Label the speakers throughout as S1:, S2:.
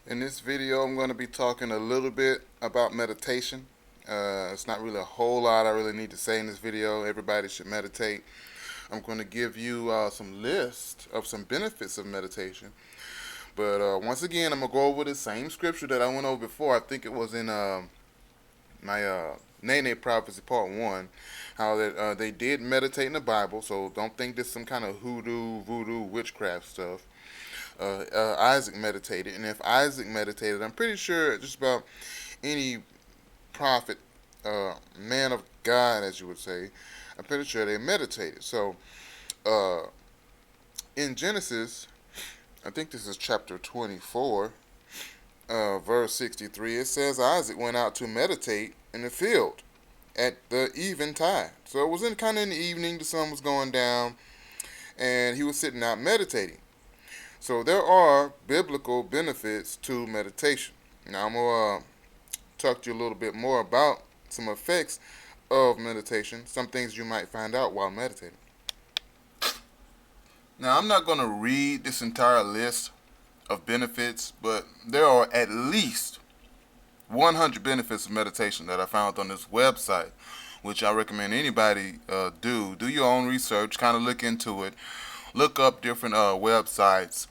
S1: In this video, I'm going to be talking a little bit about meditation. It's not really a whole lot I really need to say in this video. Everybody should meditate. I'm going to give you some list of some benefits of meditation. But once again, I'm going to go over the same scripture that I went over before. I think it was in my Nene Prophecy Part 1, how that they did meditate in the Bible. So don't think this is some kind of hoodoo, voodoo, witchcraft stuff. Isaac meditated, and if Isaac meditated, I'm pretty sure just about any prophet, man of God, as you would say, I'm pretty sure they meditated. So, uh, in Genesis, I think this is chapter 24, verse 63, it says Isaac went out to meditate in the field at the eventide. So it was in kind of in the evening, the sun was going down, and he was sitting out meditating. So there are biblical benefits to meditation. Now I'm gonna talk to you a little bit more about some effects of meditation, some things you might find out while meditating. Now I'm not gonna read this entire list of benefits, but there are at least 100 benefits of meditation that I found on this website, which I recommend anybody do. Do your own research, kind of look into it, look up different websites,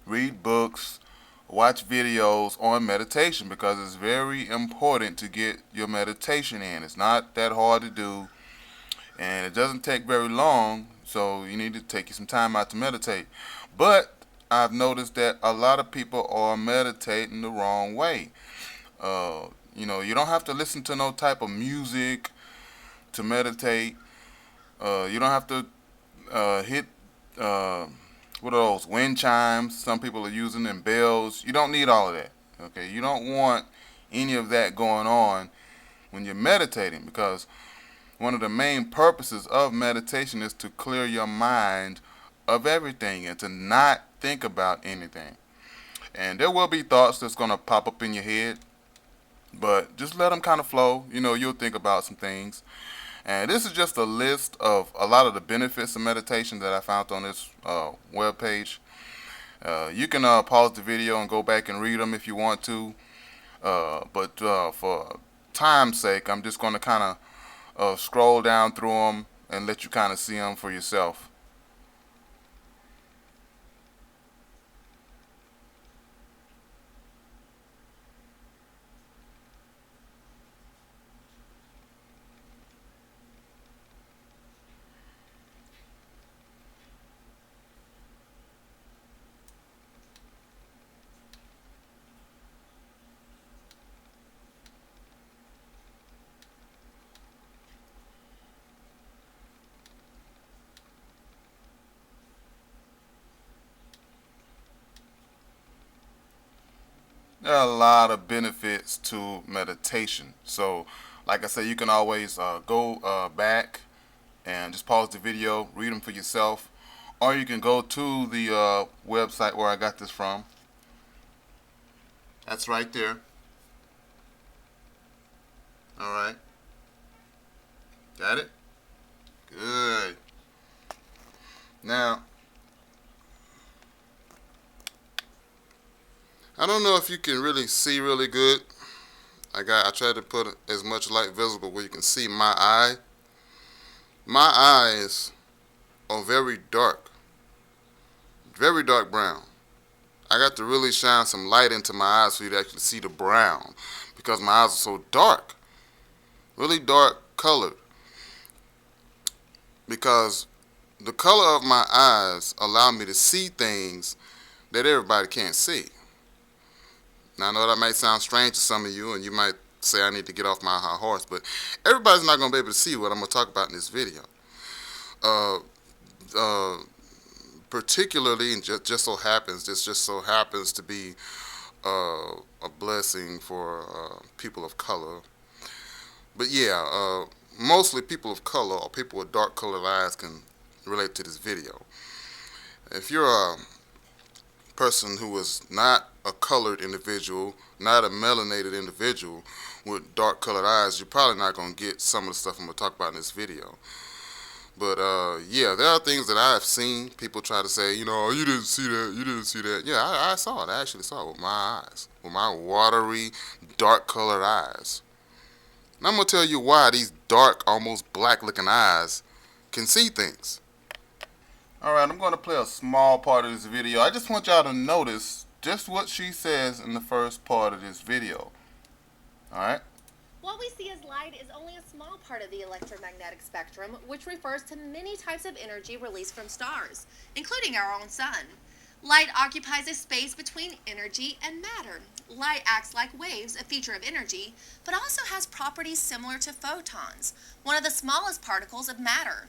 S1: read books, watch videos on meditation because it's very important to get your meditation in. It's not that hard to do and it doesn't take very long, so you need to take you some time out to meditate. But I've noticed that a lot of people are meditating the wrong way. Uh, you don't have to listen to no type of music to meditate. You don't have to hit uh, what are those wind chimes some people are using and bells. You don't need all of that. Okay, you don't want any of that going on when you're meditating because one of the main purposes of meditation is to clear your mind of everything and to not think about anything. And there will be thoughts that's going to pop up in your head, but just let them kind of flow. You'll think about some things. And this is just a list of a lot of the benefits of meditation that I found on this web page. You can pause the video and go back and read them if you want to. But for time's sake, I'm just going to kind of scroll down through them and let you kind of see them for yourself. There are a lot of benefits to meditation. So, like I said, you can always go back and just pause the video, read them for yourself, or you can go to the website where I got this from. That's right there. All right. Got it? Good. Now, I don't know if you can really see really good. I tried to put as much light visible where you can see my eye. My eyes are very dark brown. I got to really shine some light into my eyes so you'd actually see the brown because my eyes are so dark, really dark colored. Because the color of my eyes allow me to see things that everybody can't see. Now I know that might sound strange to some of you, and you might say I need to get off my high horse, but everybody's not going to be able to see what I'm going to talk about in this video. Uh, uh, Particularly, and this just so happens to be a blessing for people of color. But yeah, mostly people of color or people with dark colored eyes can relate to this video. If you're a person who is not a colored individual, not a melanated individual with dark colored eyes, you're probably not going to get some of the stuff I'm going to talk about in this video.
S2: But yeah, there are things that I've seen. People try to say, "Oh, you didn't see that. You didn't see that." Yeah, I saw it. I actually saw it with my eyes, with my watery, dark-colored eyes. And I'm gonna tell you why these dark, almost black-looking eyes can see things.
S1: Alright, I'm going to play a small part of this video. I just want y'all to notice just what she says in the first part of this video. Alright?
S3: What we see as light is only a small part of the electromagnetic spectrum, which refers to many types of energy released from stars, including our own sun. Light occupies a space between energy and matter. Light acts like waves, a feature of energy, but also has properties similar to photons, one of the smallest particles of matter.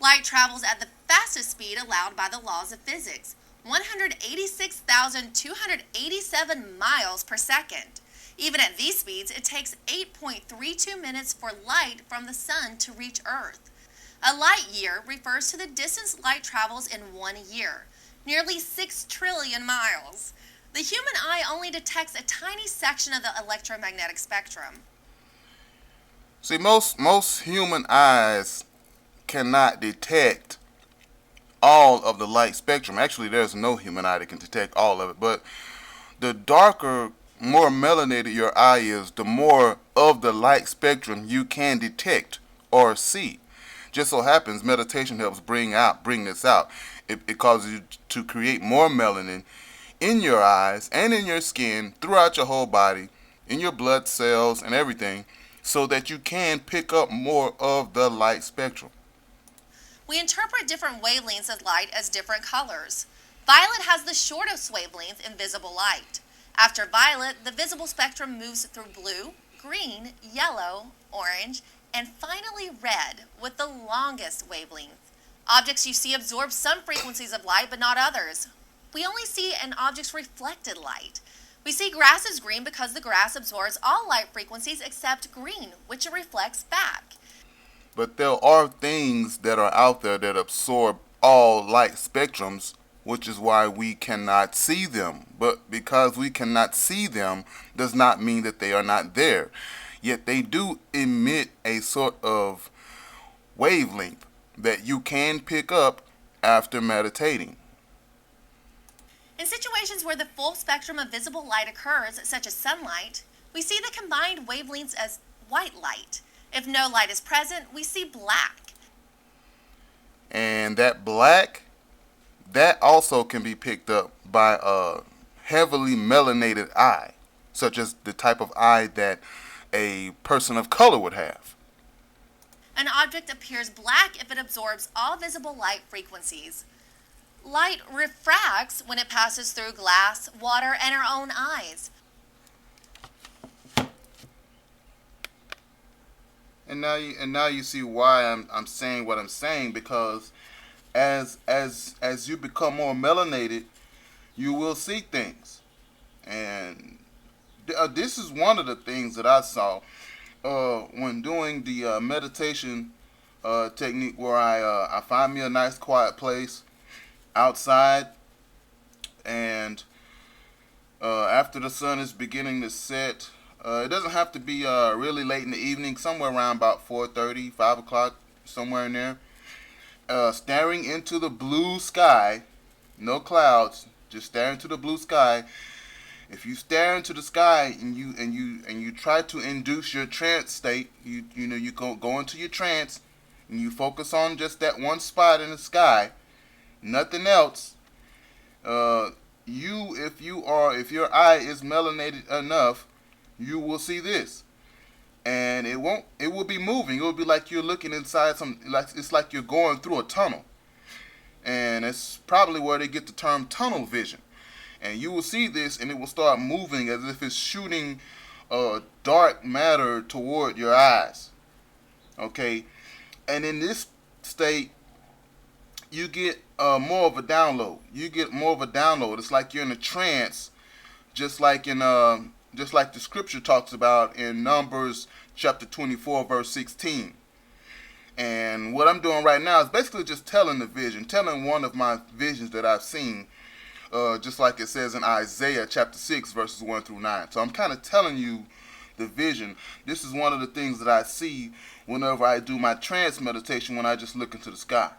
S3: Light travels at the fastest speed allowed by the laws of physics, 186,287 miles per second. Even at these speeds, it takes 8.32 minutes for light from the sun to reach Earth. A light year refers to the distance light travels in 1 year, nearly 6 trillion miles. The human eye only detects a tiny section of the electromagnetic spectrum.
S1: See, most human eyes cannot detect all of the light spectrum. Actually, there's no human eye that can detect all of it. But the darker, more melanated your eye is, the more of the light spectrum you can detect or see. Just so happens meditation helps bring this out. It causes you to create more melanin in your eyes and in your skin, throughout your whole body, in your blood cells and everything, so that you can pick up more of the light spectrum.
S3: We interpret different wavelengths of light as different colors. Violet has the shortest wavelength in visible light. After violet, the visible spectrum moves through blue, green, yellow, orange, and finally red with the longest wavelength. Objects you see absorb some frequencies of light but not others. We only see an object's reflected light. We see grass as green because the grass absorbs all light frequencies except green, which it reflects back.
S1: But there are things that are out there that absorb all light spectrums, which is why we cannot see them. But because we cannot see them does not mean that they are not there. Yet they do emit a sort of wavelength that you can pick up after meditating.
S3: In situations where the full spectrum of visible light occurs, such as sunlight, we see the combined wavelengths as white light. If no light is present, we see black.
S1: And that black, that also can be picked up by a heavily melanated eye, such as the type of eye that a person of color would have.
S3: An object appears black if it absorbs all visible light frequencies. Light refracts when it passes through glass, water, and our own eyes.
S1: And now you see why I'm saying what I'm saying, because as you become more melanated, you will see things. And this is one of the things that I saw when doing the meditation technique, where I find me a nice quiet place outside, and after the sun is beginning to set. It doesn't have to be really late in the evening, somewhere around about 4:30, 5 o'clock, somewhere in there. Staring into the blue sky, no clouds, just staring into the blue sky. If you stare into the sky and you try to induce your trance state, you go into your trance and you focus on just that one spot in the sky, nothing else. Uh, if your eye is melanated enough, you will see this, and it will be moving. It will be like you're looking inside it's like you're going through a tunnel, and it's probably where they get the term tunnel vision. And you will see this, and it will start moving as if it's shooting dark matter toward your eyes. Okay, and in this state, you get more of a download. You get more of a download. It's like you're in a trance, just like just like the scripture talks about in Numbers chapter 24, verse 16. And what I'm doing right now is basically just telling the vision, telling one of my visions that I've seen, just like it says in Isaiah chapter 6, verses 1 through 9. So I'm kind of telling you the vision. This is one of the things that I see whenever I do my trance meditation, when I just look into the sky.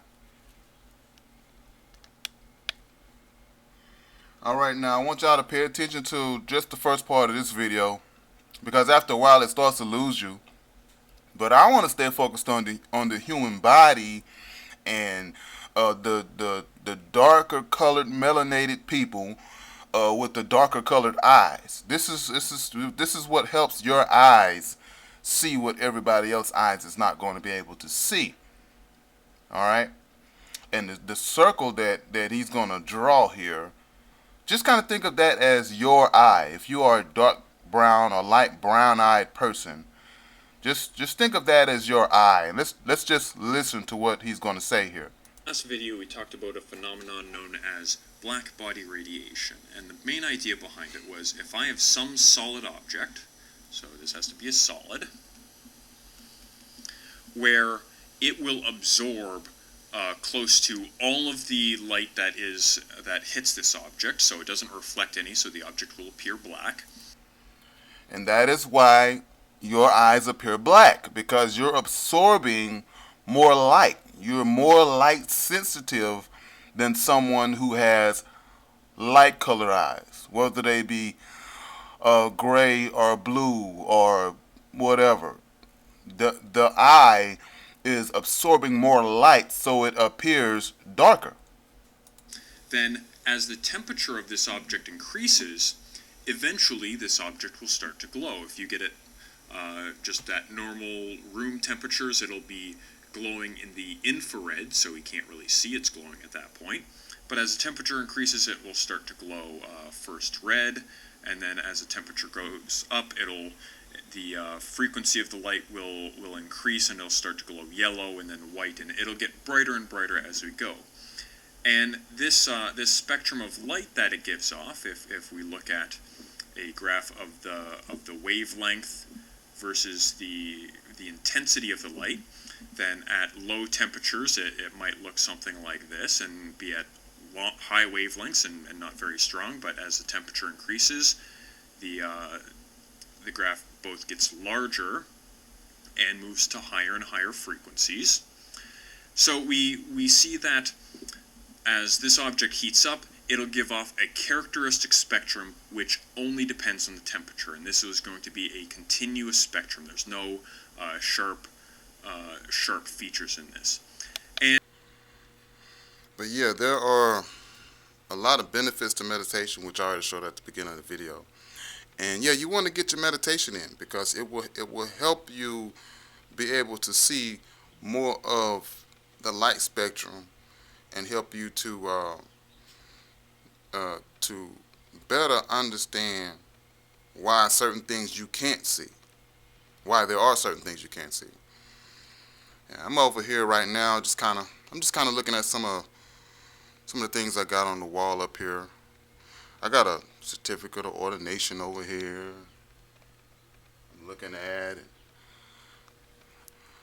S1: Alright, now I want y'all to pay attention to just the first part of this video, because after a while it starts to lose you. But I want to stay focused on the human body and the darker colored melanated people with the darker colored eyes. This is what helps your eyes see what everybody else's eyes is not going to be able to see. All right, and the circle that he's going to draw here, just kind of think of that as your eye. If you are a dark brown or light brown-eyed person, just think of that as your eye. And let's just listen to what he's going to say here.
S4: Last video we talked about a phenomenon known as black body radiation, and the main idea behind it was if I have some solid object, so this has to be a solid, where it will absorb close to all of the light that hits this object, so it doesn't reflect any, so the object will appear black.
S1: And that is why your eyes appear black, because you're absorbing more light. You're more light sensitive than someone who has light colored eyes, whether they be gray or blue or whatever. The eye is absorbing more light, so it appears darker.
S4: Then, as the temperature of this object increases, eventually this object will start to glow. If you get it just at normal room temperatures, it'll be glowing in the infrared, so we can't really see it's glowing at that point. But as the temperature increases, it will start to glow first red, and then as the temperature goes up, the frequency of the light will increase, and it'll start to glow yellow and then white, and it'll get brighter and brighter as we go. And this spectrum of light that it gives off, if we look at a graph of the wavelength versus the intensity of the light, then at low temperatures it might look something like this and be at high wavelengths and not very strong. But as the temperature increases, the graph both gets larger and moves to higher and higher frequencies. So we see that as this object heats up, it'll give off a characteristic spectrum which only depends on the temperature, and this is going to be a continuous spectrum. There's no sharp features in this.
S2: But yeah, there are a lot of benefits to meditation, which I already showed at the beginning of the video. And yeah, you want to get your meditation in, because it will help you be able to see more of the light spectrum and help you to better understand why certain things you can't see, why there are certain things you can't see. Yeah, I'm over here right now, I'm just kind of looking at some of the things I got on the wall up here. I got a certificate of ordination over here I'm looking at.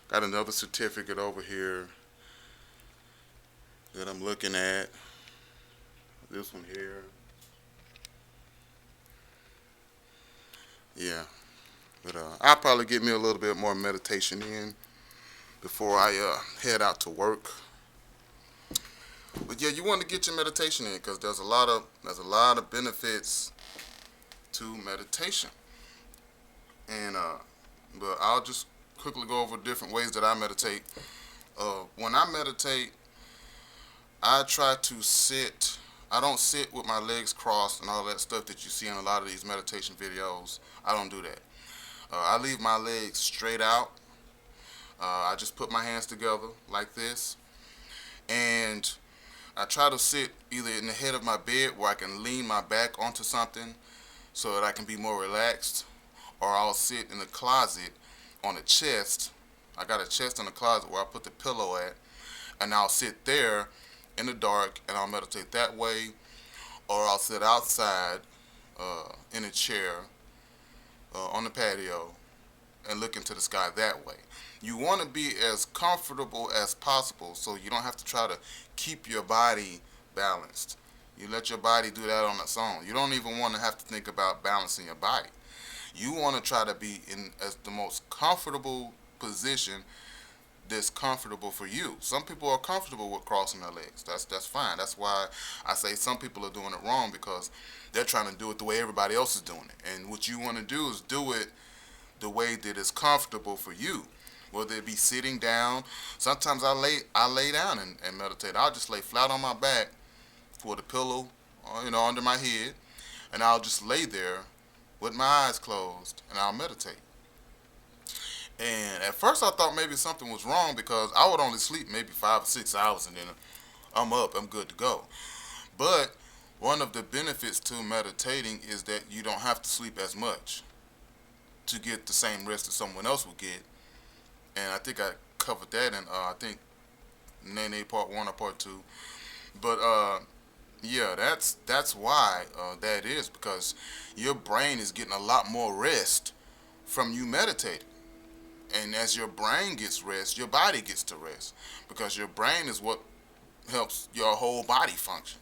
S2: Got another certificate over here that I'm looking at. This one here. Yeah, but I'll probably get me a little bit more meditation in before I head out to work. But yeah, you want to get your meditation in, because there's a lot of benefits to meditation. And but I'll just quickly go over different ways that I meditate. When I meditate, I try to sit. I don't sit with my legs crossed and all that stuff that you see in a lot of these meditation videos. I don't do that. I leave my legs straight out. I just put my hands together like this, and I try to sit either in the head of my bed where I can lean my back onto something so that I can be more relaxed, or I'll sit in the closet on a chest. I got a chest in the closet where I put the pillow at, and I'll sit there in the dark and I'll meditate that way, or I'll sit outside in a chair on the patio and look into the sky that way. You want to be as comfortable as possible, so you don't have to try to keep your body balanced. You let your body do that on its own. You don't even want to have to think about balancing your body.
S1: You want to try to be in as the most comfortable position that's comfortable for you. Some people are comfortable with crossing their legs. That's fine. That's why I say some people are doing it wrong, because they're trying to do it the way everybody else is doing it. And what you want to do is do it the way that is comfortable for you. Whether it be sitting down, sometimes I lay down and meditate. I'll just lay flat on my back with a pillow, under my head, and I'll just lay there with my eyes closed and I'll meditate. And at first I thought maybe something was wrong, because I would only sleep maybe 5 or 6 hours and then I'm up, I'm good to go. But one of the benefits to meditating is that you don't have to sleep as much to get the same rest that someone else will get. And I think I covered that in I think Nene part 1 or part 2. But yeah, that's why that is, because your brain is getting a lot more rest from you meditating. And as your brain gets rest, your body gets to rest, because your brain is what helps your whole body function.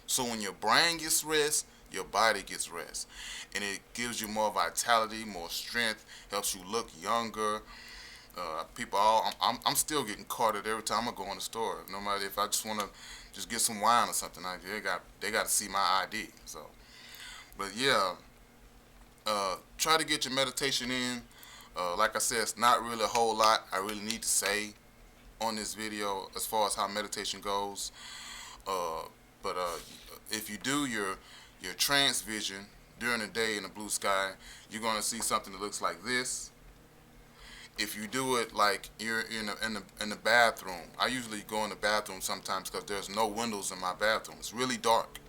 S1: So when your brain gets rest, your body gets rest, and it gives you more vitality, more strength, helps you look younger. I'm still getting carded every time I go in the store. No matter if I just want to just get some wine or something, they got to see my ID. So, but yeah, try to get your meditation in. Like I said, it's not really a whole lot I really need to say on this video as far as how meditation goes. But if you do your trance vision during the day in the blue sky, you're gonna see something that looks like this. If you do it like you're in the bathroom, I usually go in the bathroom sometimes because there's no windows in my bathroom. It's really dark,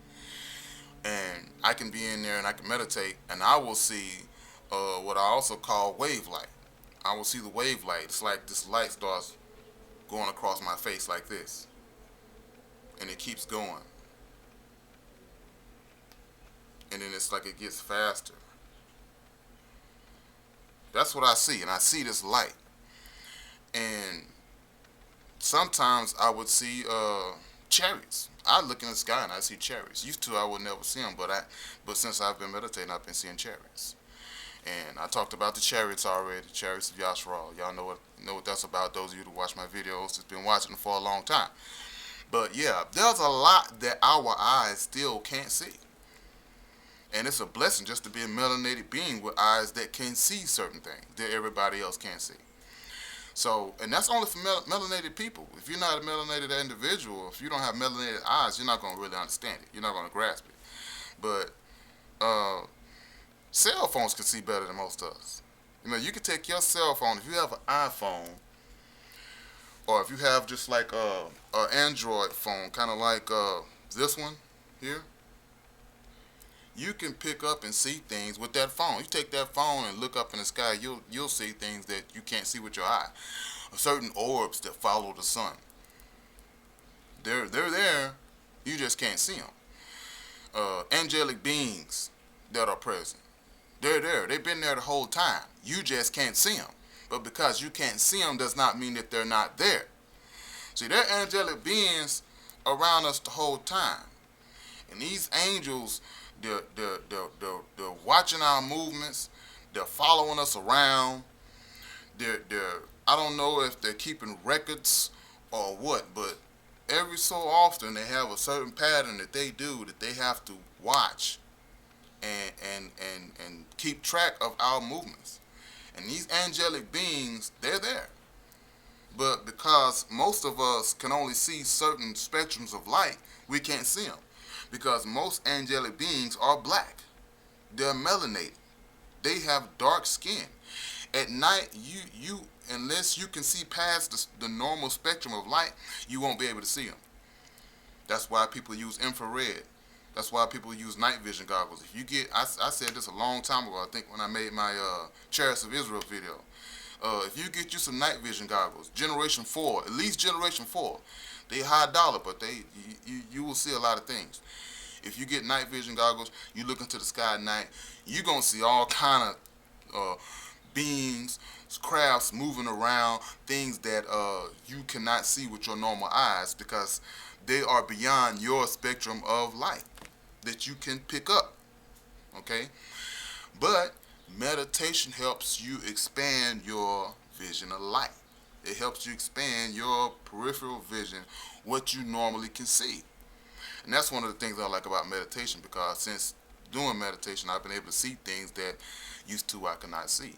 S1: and I can be in there and I can meditate, and I will see what I also call wave light. I will see the wave light. It's like this light starts going across my face like this, and it keeps going, and then it's like it gets faster. That's what I see, and I see this light. And sometimes I would see cherries. I look in the sky and I see cherries. Used to I would never see them, but since I've been meditating, I've been seeing cherries. And I talked about the chariots already, the chariots of Yashral. Y'all know what that's about. Those of you who watch my videos has been watching them for a long time. But yeah, there's a lot that our eyes still can't see. And it's a blessing just to be a melanated being with eyes that can see certain things that everybody else can't see. So, and that's only for melanated people. If you're not a melanated individual, if you don't have melanated eyes, you're not going to really understand it. You're not going to grasp it. But cell phones can see better than most of us. You can take your cell phone, if you have an iPhone, or if you have just like an Android phone, kind of like this one here, you can pick up and see things with that phone. You take that phone and look up in the sky, you'll see things that you can't see with your eye. Certain orbs that follow the sun. They're there, you just can't see them. Angelic beings that are present. They're there. They've been there the whole time. You just can't see them. But because you can't see them does not mean that they're not there. See, there are angelic beings around us the whole time. And these angels, they're watching our movements. They're following us around. I don't know if they're keeping records or what, but every so often they have a certain pattern that they do that they have to watch and keep track of our movements. And these angelic beings, they're there. But because most of us can only see certain spectrums of light, we can't see them. Because most angelic beings are black. They're melanated. They have dark skin. At night, you unless you can see past the normal spectrum of light, you won't be able to see them. That's why people use infrared. That's why people use night vision goggles. If you get, I said this a long time ago, I think when I made my Chariots of Israel video. If you get you some night vision goggles, Generation 4, at least Generation 4, they high dollar, but you will see a lot of things. If you get night vision goggles, you look into the sky at night, you're going to see all kind of beings, crafts moving around, things that you cannot see with your normal eyes because they are beyond your spectrum of light that you can pick up. Okay? But meditation helps you expand your vision of light. It helps you expand your peripheral vision, what you normally can see. And that's one of the things I like about meditation, because since doing meditation, I've been able to see things that used to I could not see.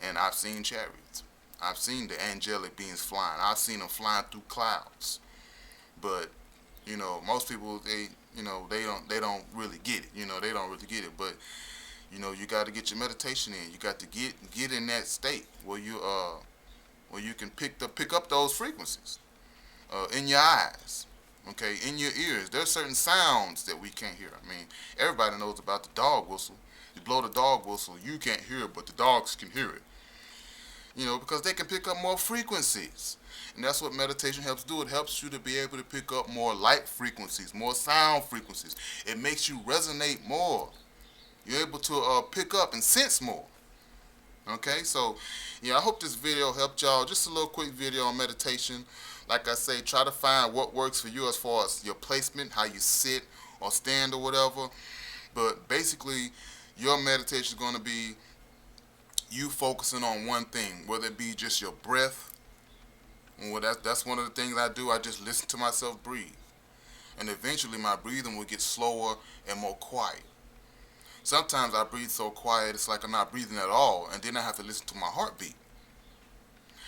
S1: And I've seen chariots. I've seen the angelic beings flying. I've seen them flying through clouds. But most people, they don't really get it. They don't really get it. But you got to get your meditation in. You got to get in that state where you can pick up those frequencies in your eyes, okay, in your ears. There's certain sounds that we can't hear. I mean, everybody knows about the dog whistle. You blow the dog whistle, you can't hear it, but the dogs can hear it. Because they can pick up more frequencies. And that's what meditation helps do. It helps you to be able to pick up more light frequencies, more sound frequencies. It makes you resonate more. You're able to pick up and sense more. Okay, so I hope this video helped y'all. Just a little quick video on meditation. Like I say, try to find what works for you as far as your placement, how you sit or stand or whatever. But basically, your meditation is going to be you focusing on one thing, whether it be just your breath. Well, that's one of the things I do. I just listen to myself breathe. And eventually my breathing will get slower and more quiet. Sometimes I breathe so quiet, it's like I'm not breathing at all, and then I have to listen to my heartbeat.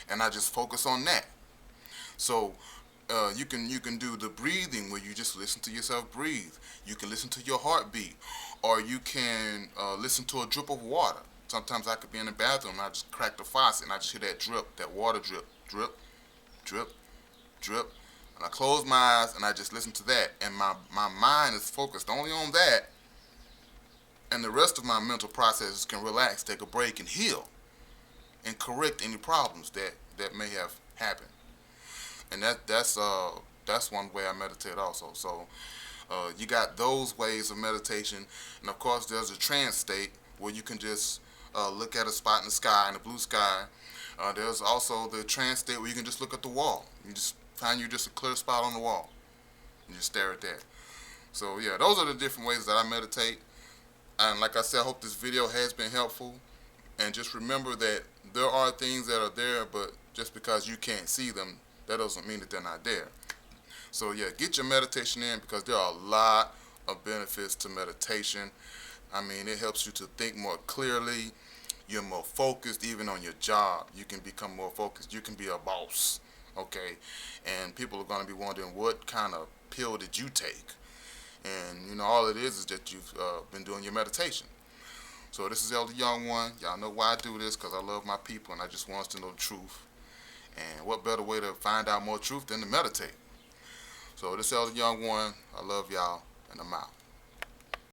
S1: And I just focus on that. So you can do the breathing where you just listen to yourself breathe. You can listen to your heartbeat, or you can listen to a drip of water. Sometimes I could be in the bathroom and I just crack the faucet and I just hear that drip, that water drip, drip, drip, drip. And I close my eyes and I just listen to that, and my mind is focused only on that. And the rest of my mental processes can relax, take a break, and heal, and correct any problems that may have happened. And that's one way I meditate also. So you got those ways of meditation, and of course there's a trance state where you can just look at a spot in the sky, in the blue sky. There's also the trance state where you can just look at the wall. You just find you just a clear spot on the wall, and just stare at that. So yeah, those are the different ways that I meditate. And like I said, I hope this video has been helpful. And just remember that there are things that are there, but just because you can't see them, that doesn't mean that they're not there. So yeah, get your meditation in, because there are a lot of benefits to meditation. I mean, it helps you to think more clearly. You're more focused, even on your job. You can become more focused. You can be a boss, okay? And people are going to be wondering, what kind of pill did you take? And all it is that you've been doing your meditation. So this is Elder Young One. Y'all know why I do this, because I love my people and I just want us to know the truth. And what better way to find out more truth than to meditate? So this is Elder Young One. I love y'all, and I'm out.